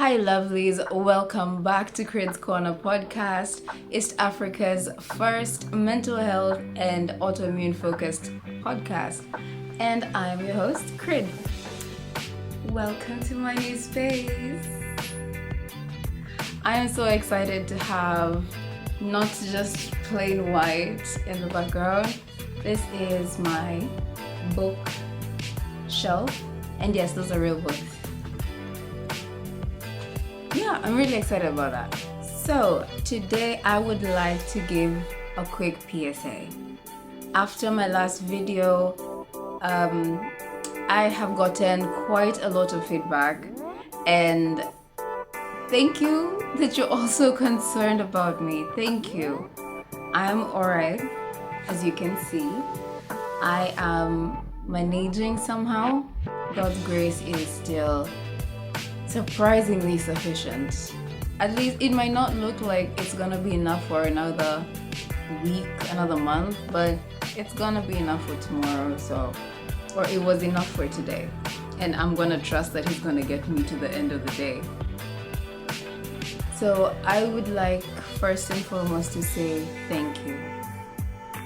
Hi, lovelies. Welcome back to Cred's Corner podcast, East Africa's first mental health and autoimmune focused podcast. And I'm your host, Cred. Welcome to my new space. I am so excited to have not just plain white in the background. This is my book shelf. And yes, those are real books. Yeah, I'm really excited about that. So today I would like to give a quick PSA. After my last video, I have gotten quite a lot of feedback, and thank you that you're also concerned about me. Thank you. I'm alright, as you can see. I am managing somehow. God's grace is still surprisingly sufficient. At least it might not look like it's gonna be enough for another week, another month, but it's gonna be enough for tomorrow, or it was enough for today. And I'm gonna trust that He's gonna get me to the end of the day. So I would like first and foremost to say thank you.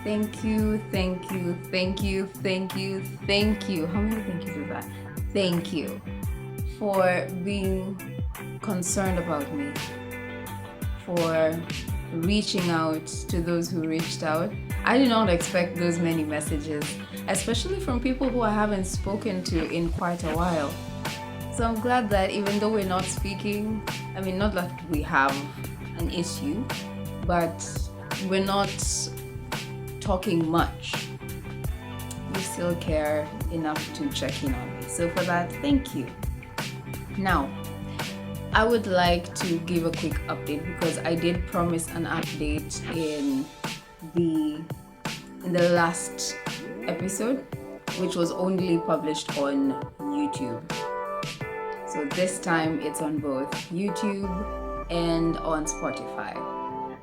Thank you, thank you, thank you, thank you, thank you. How many thank yous is that? Thank you for being concerned about me, for reaching out to those who reached out. I did not expect those many messages, especially from people who I haven't spoken to in quite a while. So I'm glad that even though we're not speaking, not that we have an issue, but we're not talking much, you still care enough to check in on me. So for that, thank you. Now, I would like to give a quick update because I did promise an update in the last episode, which was only published on YouTube. So this time it's on both YouTube and on Spotify.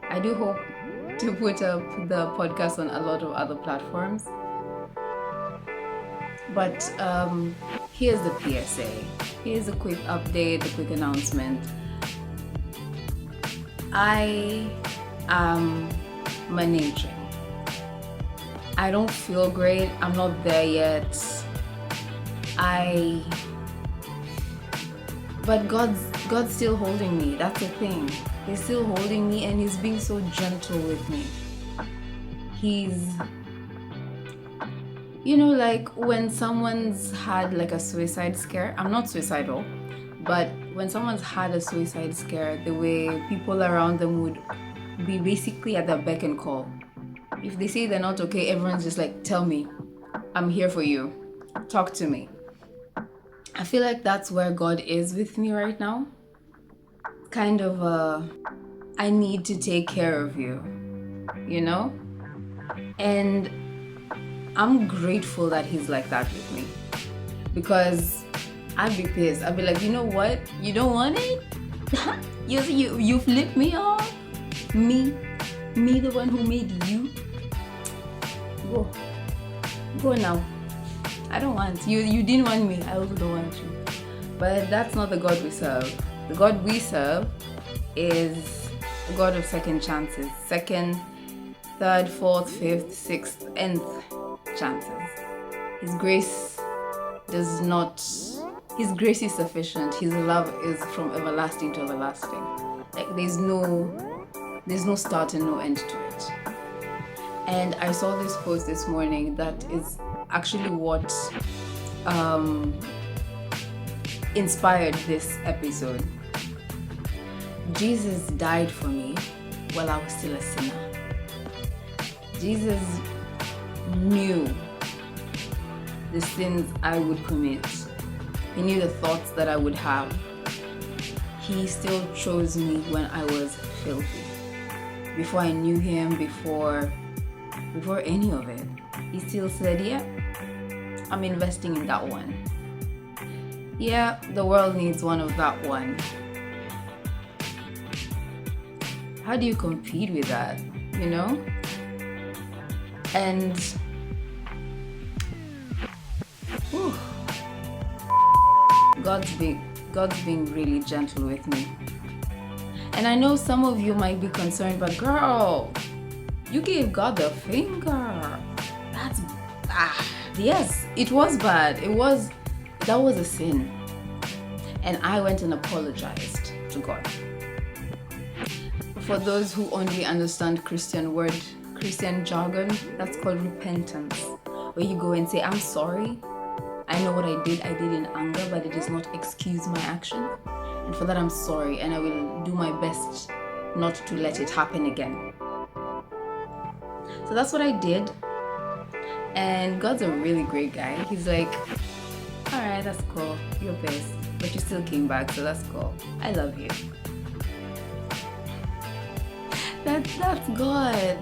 I do hope to put up the podcast on a lot of other platforms. But here's the PSA. Here's a quick update, a quick announcement. I am managing. I don't feel great. I'm not there yet. But God's still holding me. That's the thing. He's still holding me, and He's being so gentle with me. He's, like when someone's had like a suicide scare. I'm not suicidal, but when someone's had a suicide scare, the way people around them would be basically at their beck and call. If they say they're not okay, everyone's just like, tell me, I'm here for you, talk to me. I feel like that's where God is with me right now. Kind of I need to take care of you, And I'm grateful that He's like that with me, because I'd be pissed. I'd be like, you know what? You don't want it? you flipped me off? Me, the one who made you? Go now. I don't want you. You didn't want me. I also don't want you. But that's not the God we serve. The God we serve is a God of second chances. Second, third, fourth, fifth, sixth, nth chances. His grace is sufficient. His love is from everlasting to everlasting. Like there's no start and no end to it. And I saw this post this morning that is actually what inspired this episode. Jesus died for me while I was still a sinner. Jesus knew the sins I would commit. He knew the thoughts that I would have. He still chose me when I was filthy. Before I knew Him, before any of it, He still said, yeah, I'm investing in that one. Yeah, the world needs one of that one. How do you compete with that, And God's big. God's being really gentle with me. And I know some of you might be concerned, but girl, you gave God the finger. That's yes, it was bad. That was a sin. And I went and apologized to God. For those who only understand Christian jargon, that's called repentance. Where you go and say, I'm sorry. I know what I did in anger, but it does not excuse my action. And for that, I'm sorry, and I will do my best not to let it happen again. So that's what I did. And God's a really great guy. He's like, all right, that's cool. You're pissed, but you still came back, so that's cool. I love you. That's God.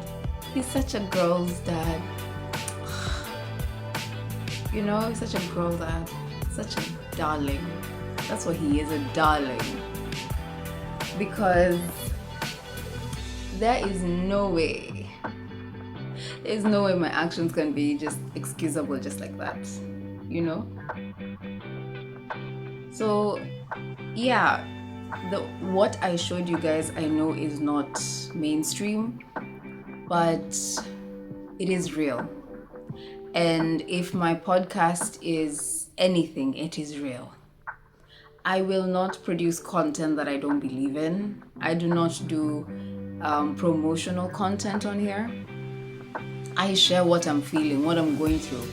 He's such a girl's dad. You know, he's such a girl dad. Such a darling. That's what he is, a darling. Because there's no way my actions can be just excusable just like that. You know? So, yeah. What I showed you guys, I know is not mainstream, but it is real. And if my podcast is anything, it is real. I will not produce content that I don't believe in. I do not do promotional content on here. I share what I'm feeling, what I'm going through,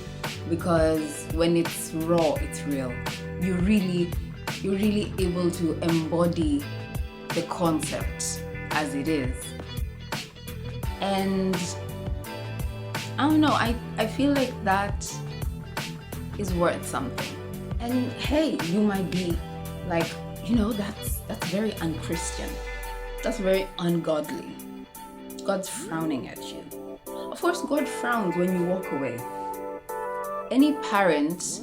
because when it's raw, it's real. You're really able to embody the concept as it is. And I don't know, I feel like that is worth something. And hey, you might be like, you know, that's very unchristian. That's very ungodly. God's frowning at you. Of course, God frowns when you walk away. Any parent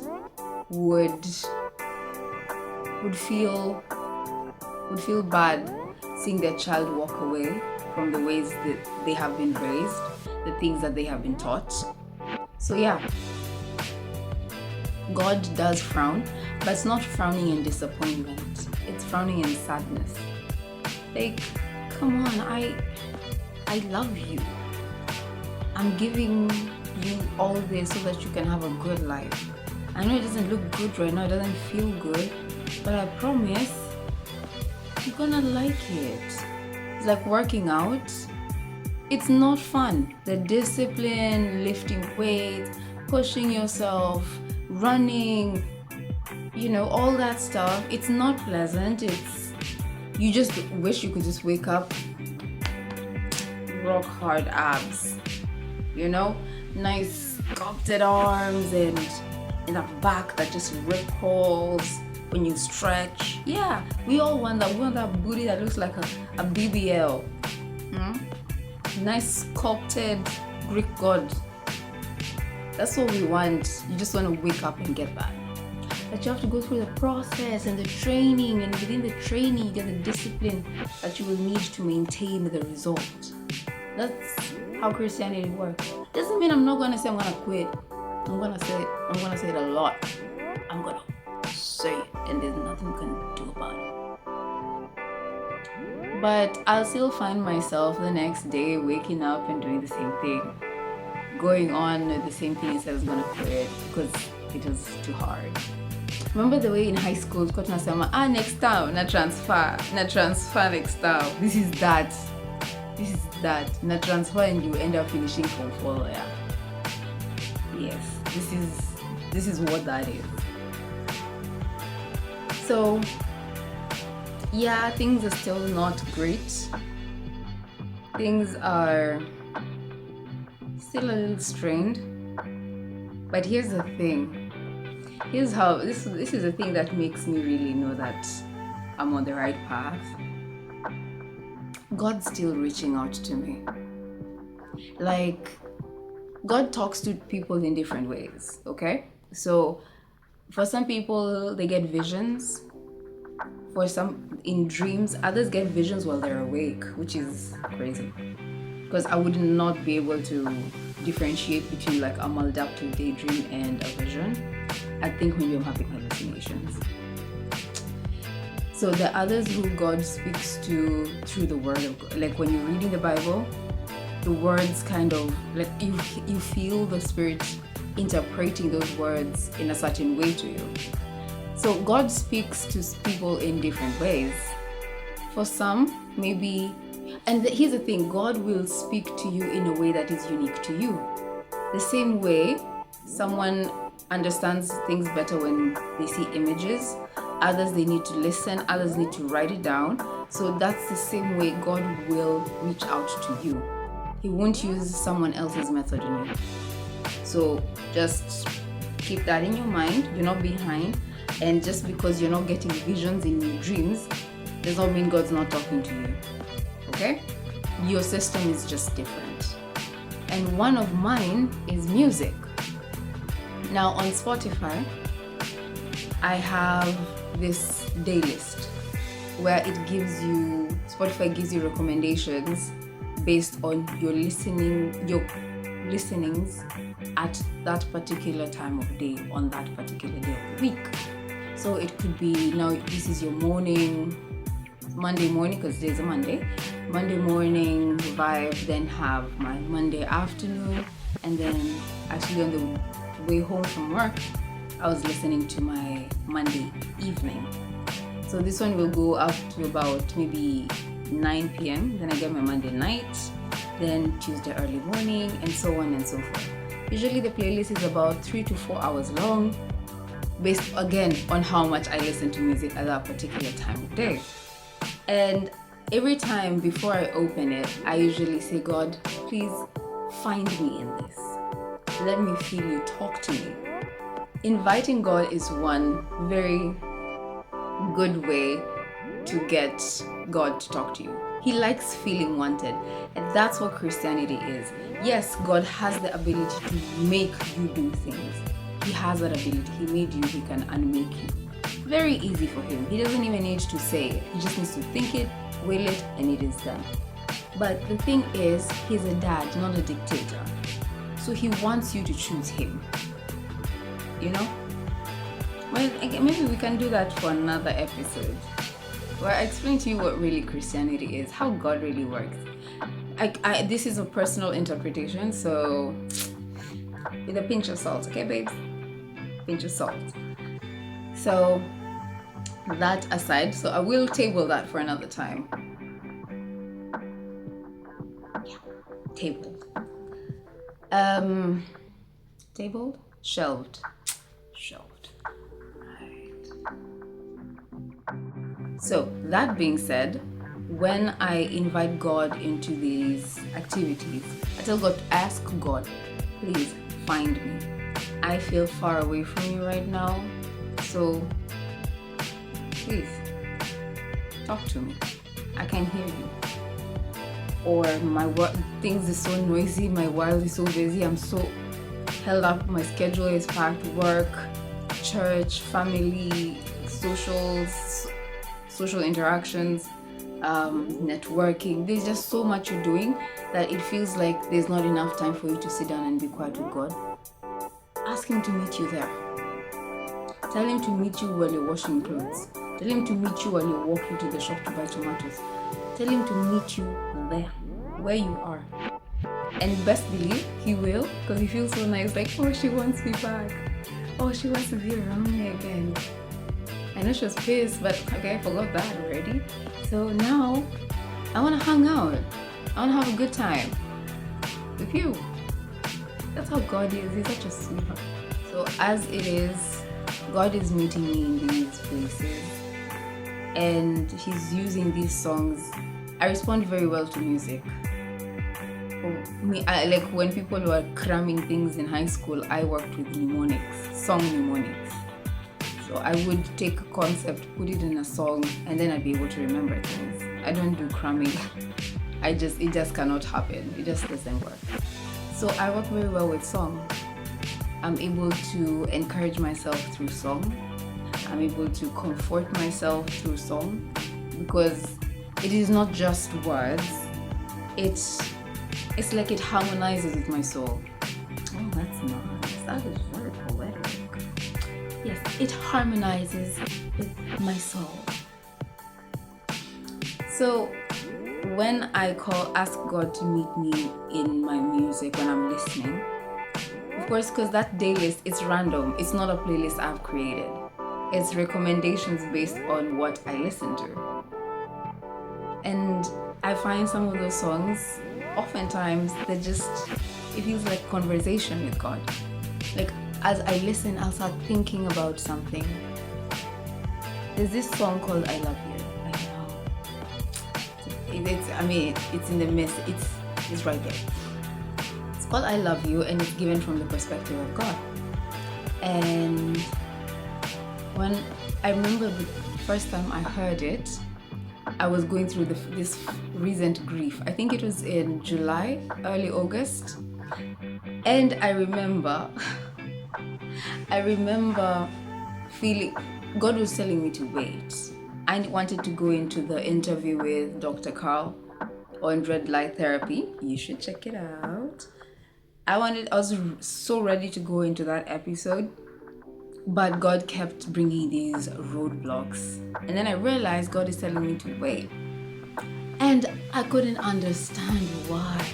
would feel bad seeing their child walk away from the ways that they have been raised, the things that they have been taught. So yeah, God does frown, but it's not frowning in disappointment. It's frowning in sadness. Like, come on, I love you. I'm giving you all this so that you can have a good life. I know it doesn't look good right now, it doesn't feel good, but I promise you're gonna like it. It's like working out. It's not fun. The discipline, lifting weights, pushing yourself, running, you know, all that stuff. It's not pleasant. You just wish you could just wake up, rock hard abs, you know, nice sculpted arms and in a back that just ripples when you stretch. Yeah, we all want that. We want that booty that looks like a BBL. Nice sculpted Greek god. That's what we want. You just want to wake up and get that. But you have to go through the process and the training, and within the training you get the discipline that you will need to maintain the result. That's how Christianity works. Doesn't mean I'm not gonna say I'm gonna quit. I'm gonna say it a lot. I'm gonna say it, and there's nothing you can do about it. But I'll still find myself the next day waking up and doing the same thing, going on with the same thing instead of gonna quit because it was too hard. Remember the way in high school, coach nasema, next time na transfer next time. This is that. Na transfer, and you end up finishing from 4. Yeah. Yes, this is what that is. So yeah, things are still not great. Things are still a little strained. But here's the thing. Here's how this is the thing that makes me really know that I'm on the right path. God's still reaching out to me. Like, God talks to people in different ways, okay? So for some people, they get visions. For some, in dreams. Others get visions while they're awake, which is crazy. Because I would not be able to differentiate between like a maladaptive daydream and a vision. I think maybe I'm having hallucinations. So the others who God speaks to through the word of God, like when you're reading the Bible, the words kind of like you feel the Spirit interpreting those words in a certain way to you. So God speaks to people in different ways. For some, maybe, and here's the thing, God will speak to you in a way that is unique to you. The same way someone understands things better when they see images, others they need to listen, others need to write it down. So that's the same way God will reach out to you. He won't use someone else's method in you. So just keep that in your mind. You're not behind. And just because you're not getting visions in your dreams does not mean God's not talking to you. Okay? Your system is just different. And one of mine is music. Now on Spotify, I have this day list where Spotify gives you recommendations based on your listenings at that particular time of day on that particular day of the week. So it could be, now this is your Monday morning, because today's a Monday morning vibe, then have my Monday afternoon, and then actually on the way home from work, I was listening to my Monday evening. So this one will go up to about maybe 9 p.m. Then I get my Monday night, then Tuesday early morning, and so on and so forth. Usually the playlist is about 3 to 4 hours long, based again on how much I listen to music at that particular time of day. And every time before I open it, I usually say, God, please find me in this. Let me feel you, talk to me. Inviting God is one very good way to get God to talk to you. He likes feeling wanted, and that's what Christianity is. Yes, God has the ability to make you do things. He has that ability. He made you, he can unmake you. Very easy for him. He doesn't even need to say it. He just needs to think it, will it, and it is done. But the thing is, he's a dad, not a dictator. So he wants you to choose him. You know? Well, maybe we can do that for another episode, where I explain to you what really Christianity is, how God really works. This is a personal interpretation, so with a pinch of salt, okay, babes? Pinch of salt. So that aside, so I will table that for another time. Yeah, tabled. Tabled? Shelved. So that being said, when I invite God into these activities, I tell God, ask God, please find me. I feel far away from you right now, so please talk to me. I can hear you. Or my things is so noisy, my world is so busy, I'm so held up, my schedule is packed, work, church, family, social interactions, networking. There's just so much you're doing that it feels like there's not enough time for you to sit down and be quiet with God. Ask him to meet you there. Tell him to meet you while you're washing clothes. Tell him to meet you while you're walking to the shop to buy tomatoes. Tell him to meet you there, where you are. And best believe he will, because he feels so nice, like, oh, she wants me back. Oh, she wants to be around me again. I know she was pissed, but okay, I forgot that already. So now, I want to hang out. I want to have a good time with you. That's how God is. He's such a sweetheart. So as it is, God is meeting me in these places, and he's using these songs. I respond very well to music. For me, like when people were cramming things in high school, I worked with mnemonics, song mnemonics. So I would take a concept, put it in a song, and then I'd be able to remember things. I don't do cramming. It just cannot happen. It just doesn't work. So I work very well with song. I'm able to encourage myself through song. I'm able to comfort myself through song, because it is not just words. It's like it harmonizes with my soul. Oh, that's nice. That is very poetic. Yes, it harmonizes with my soul. So when I ask God to meet me in my music when I'm listening, of course, because that playlist, it's random. It's not a playlist I've created. It's recommendations based on what I listen to. And I find some of those songs, oftentimes, it feels like conversation with God. Like, as I listen, I'll start thinking about something. There's this song called I Love You. I know. It's in the mist. It's right there. It's called I Love You, and it's given from the perspective of God. And when I remember the first time I heard it, I was going through this recent grief. I think it was in July, early August. And I remember feeling God was telling me to wait. I wanted to go into the interview with Dr. Carl on red light therapy. You should check it out. I was so ready to go into that episode, but God kept bringing these roadblocks. And then I realized God is telling me to wait. And I couldn't understand why.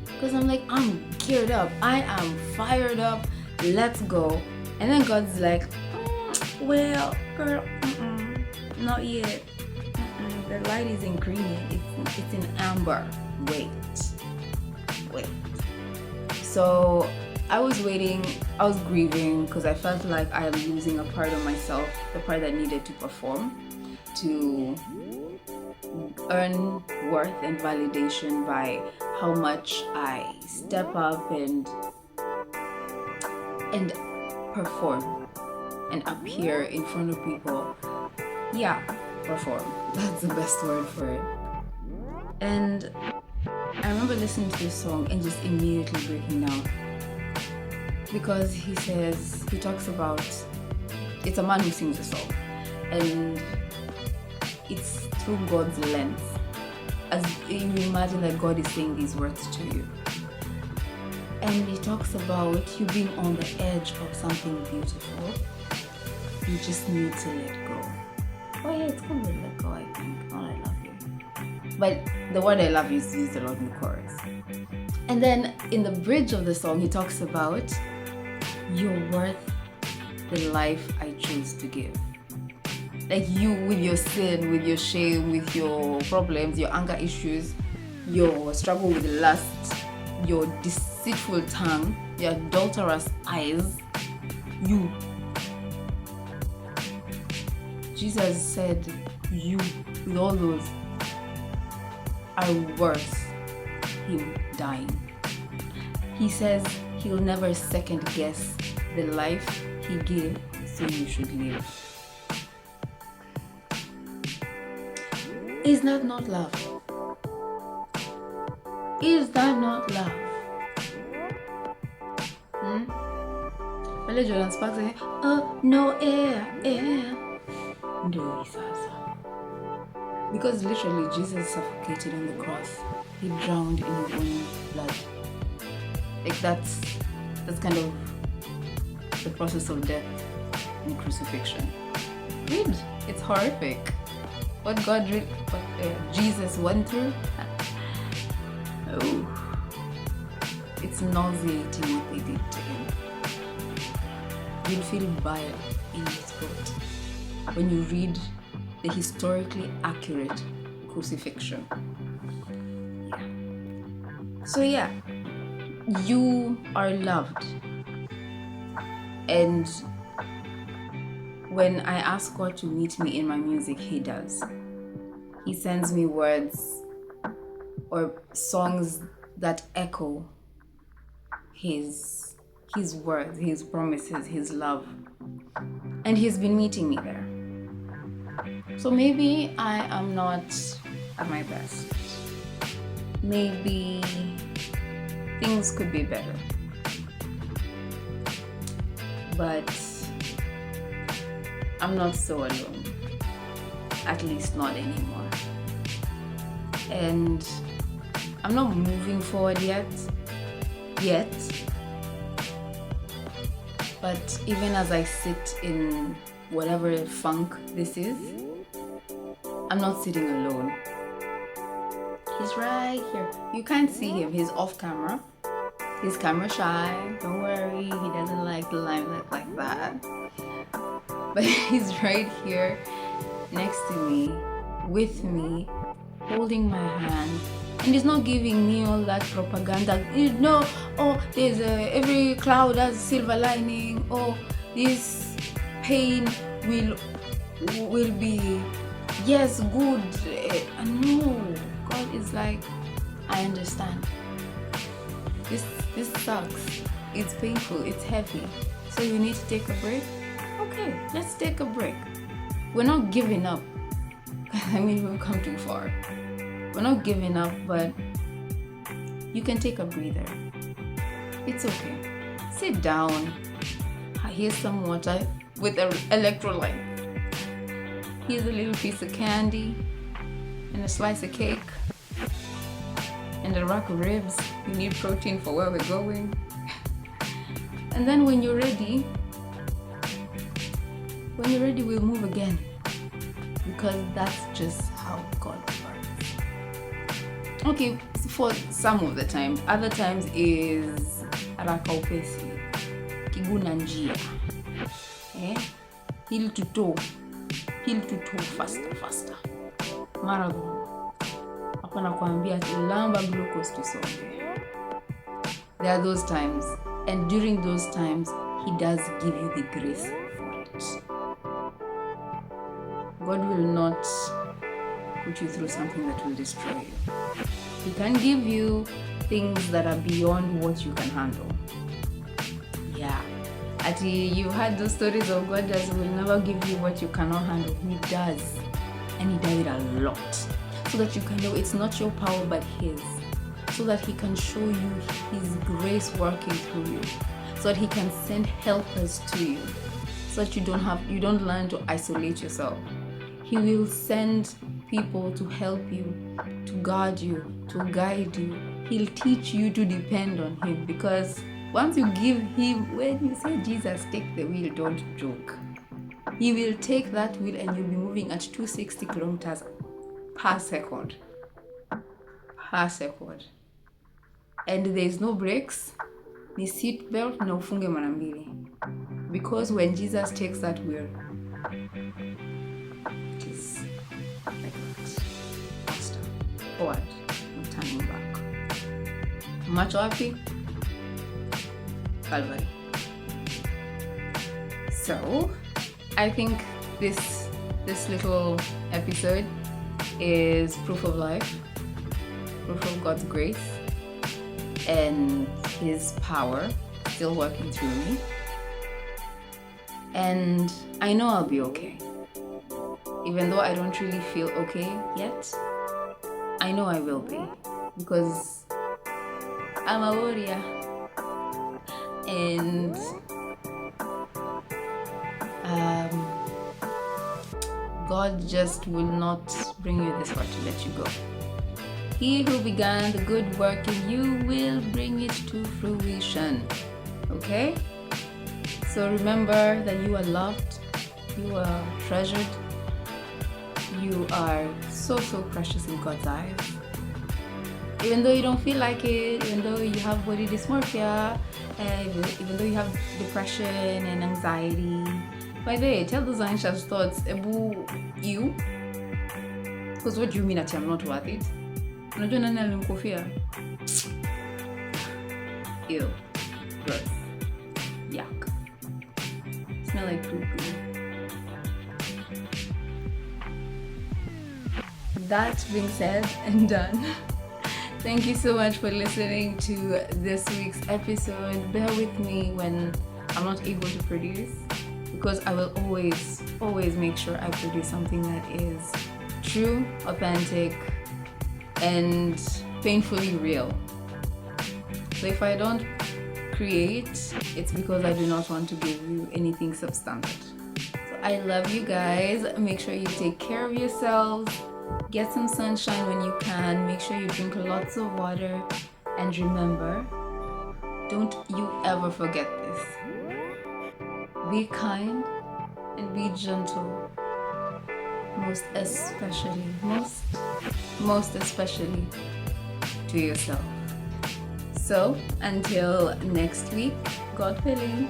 Because I'm like, I'm geared up. I am fired up. Let's go. And then God's like, well, girl, not yet. The light is in green. It's in amber. Wait. So I was waiting. I was grieving because I felt like I am losing a part of myself, the part that needed to perform, to earn worth and validation by how much I step up and perform and appear in front of people. Yeah, perform. That's the best word for it. And I remember listening to this song and just immediately breaking down. Because he talks about, it's a man who sings a song. And it's through God's lens. As you imagine that God is saying these words to you. And he talks about you being on the edge of something beautiful. You just need to let go. Oh yeah, it's called let go, I think. Oh, I love you. But the word I love you is used a lot in the chorus. And then in the bridge of the song, he talks about you're worth the life I choose to give. Like you with your sin, with your shame, with your problems, your anger issues, your struggle with lust, your deceitful tongue, your adulterous eyes, you. Jesus said you, with all those, are worth him dying. He says he'll never second guess the life he gave, so you should live. Is that not love? Is that not love? Wale Jordan Sparks say, oh no air. No, because literally Jesus suffocated on the cross. He drowned in his own blood. Like that's kind of the process of death and crucifixion. Read, it's horrific. What Jesus went through. Oh, it's nauseating what they did to him. You'll feel bile in your throat when you read the historically accurate crucifixion. So yeah, you are loved. And when I ask God to meet me in my music, he does. He sends me words or songs that echo his words, his promises, his love. And he's been meeting me there. So maybe I am not at my best. Maybe things could be better. But I'm not so alone. At least not anymore. And I'm not moving forward yet. But even as I sit in whatever funk this is, I'm not sitting alone. He's right here. You can't see him. He's off camera. He's camera shy. Don't worry. He doesn't like the limelight like that. But he's right here next to me, with me, holding my hand. And he's not giving me all that propaganda. You know, oh, there's every cloud has a silver lining. Oh, this pain will be, yes, good. No, God is like, I understand. This sucks. It's painful. It's heavy. So you need to take a break. Okay, let's take a break. We're not giving up. I mean, we've come too far. We're not giving up, but you can take a breather. It's okay. Sit down. Here's some water with an electrolyte. Here's a little piece of candy and a slice of cake and a rack of ribs. You need protein for where we're going. And then when you're ready, we'll move again. Because that's just how God works. Okay, for some of the time. Other times is haraka upesi, kiguna njia, heel to toe, faster. Marathon. Hapana kuambia lamba glucose tusonge. There are those times, and during those times, He does give you the grace for it. God will not put you through something that will destroy you. He can give you things that are beyond what you can handle. Yeah. You've heard those stories of God will never give you what you cannot handle. He does. And He does it a lot. So that you can know it's not your power but His. So that He can show you His grace working through you. So that He can send helpers to you. So that you don't learn to isolate yourself. He will send people to help you, to guard you, to guide you. He'll teach you to depend on Him, because once you give Him, when you say, Jesus, take the wheel, don't joke. He will take that wheel and you'll be moving at 260 kilometers per second. And there's no brakes, ni seat belt, na ufunge mara mbili. Because when Jesus takes that wheel, it is like that. Faster. Forward. No turning back. Macho wapi? Calvary. So, I think this little episode is proof of life, proof of God's grace and His power still working through me. And I know I'll be okay. Even though I don't really feel okay yet, I know I will be, because I'm a warrior. And God just will not bring you this far to let you go. He who began the good work in you will bring it to fruition. Okay? So remember that you are loved, you are treasured, you are so precious in God's eyes. Even though you don't feel like it, even though you have body dysmorphia, even though you have depression and anxiety. By the way, tell those anxious thoughts about you. Because what do you mean that I'm not worth it? Unajua nani alimkufia? Ew. Gross. Yuck. Smell like poo-poo. That being said and done, thank you so much for listening to this week's episode. Bear with me when I'm not able to produce, because I will always make sure I produce something that is true, authentic, and painfully real. So if I don't create, it's because I do not want to give you anything substantive. So I love you guys. Make sure you take care of yourselves. Get some sunshine when you can. Make sure you drink lots of water. And remember, don't you ever forget this. Be kind and be gentle. most especially to yourself. So until next week, God willing,